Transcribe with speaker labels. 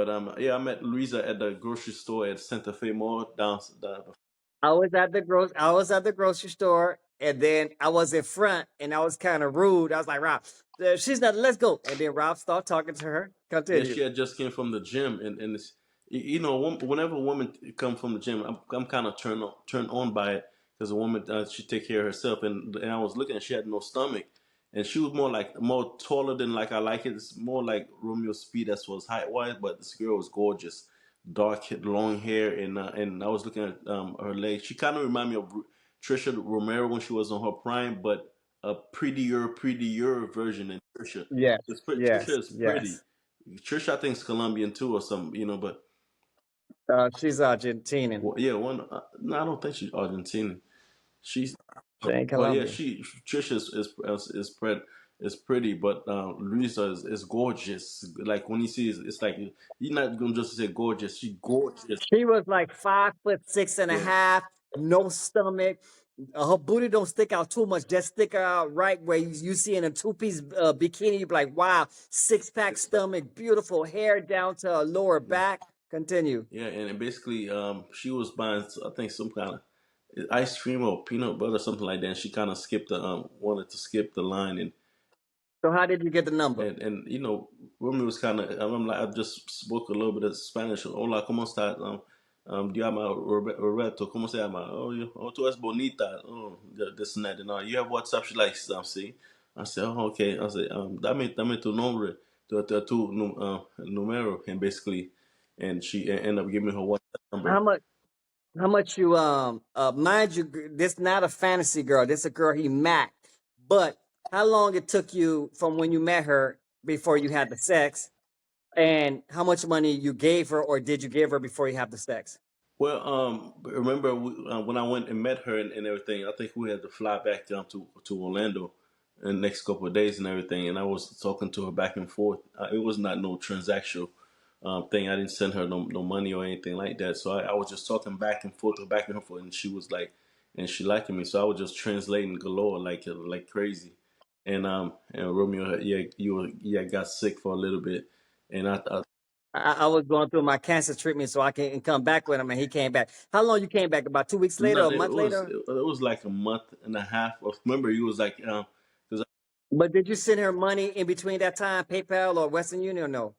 Speaker 1: But yeah, I met Louisa at the grocery store at Santa Fe Mall down.
Speaker 2: I was at the grocery store, and then I was in front, and I was kind of rude. I was like, Rob, she's not. Let's go. And then Rob started talking to her.
Speaker 1: Yeah,
Speaker 2: Continue.
Speaker 1: she had just came from the gym, and it's, whenever a woman come from the gym, I'm kind of turned on by it because a woman, she take care of herself, and I was looking, and she had no stomach, and she was more taller than like I like it. It's more like Romeo Speed as was height wise, but this girl was gorgeous, long hair, and I was looking at her legs. She kind of reminded me of Trisha Romero when she was on her prime, but a prettier version than Trisha.
Speaker 2: Yes,
Speaker 1: Trisha
Speaker 2: yes,
Speaker 1: is pretty.
Speaker 2: yes.
Speaker 1: Trisha, I think, is Colombian too, or something, but
Speaker 2: She's Argentinian.
Speaker 1: well, yeah, one. No, I don't think she's Argentinian. She's,
Speaker 2: She ain't
Speaker 1: but yeah,
Speaker 2: Colombian.
Speaker 1: Trisha is pretty, but Luisa is gorgeous. Like when you see, it's like you're not gonna just say gorgeous. She gorgeous.
Speaker 2: She was like 5'6" and a
Speaker 1: Yeah,
Speaker 2: half, no stomach. Her booty don't stick out too much, just stick out right where you see in a two-piece bikini. You be like, wow, six-pack stomach, beautiful hair down to her lower
Speaker 1: yeah,
Speaker 2: back. Continue.
Speaker 1: yeah. And basically, she was buying, I think, some kind of ice cream or peanut butter, something like that. And she kind of skipped the wanted to skip the line,
Speaker 2: So how did you get the number?
Speaker 1: and Rumi was kind of. I'm like, I just spoke a little bit of Spanish. Hola, cómo estás? Llama Roberto, cómo se llama? Oh, oh, tú es bonita. Oh, this and that and all. You have WhatsApp? She likes. See. I said, oh, okay. I said, dame tu nombre, tu número, and basically, and she ended up giving me her WhatsApp
Speaker 2: How
Speaker 1: number.
Speaker 2: much? How much you mind you? This not a fantasy girl. This a girl he met. But how long it took you from when you met her before you had the sex, and how much money you gave her or did you give her before you have the sex?
Speaker 1: Well, remember when I went and met her and everything? I think we had to fly back down to Orlando in the next couple of days and everything. And I was talking to her back and forth. It was not no transactional thing. I didn't send her no money or anything like that. So I was just talking back and forth, and she was like, and she liking me. So I was just translating galore like crazy. And Romeo, yeah, got sick for a little bit, and I
Speaker 2: I was going through my cancer treatment so I can come back with him, and he came back. How long you came back? About 2 weeks later,
Speaker 1: No,
Speaker 2: or a month later?
Speaker 1: it was like a month and a half. Remember, he was like, because
Speaker 2: But did you send her money in between that time, PayPal or Western Union or no?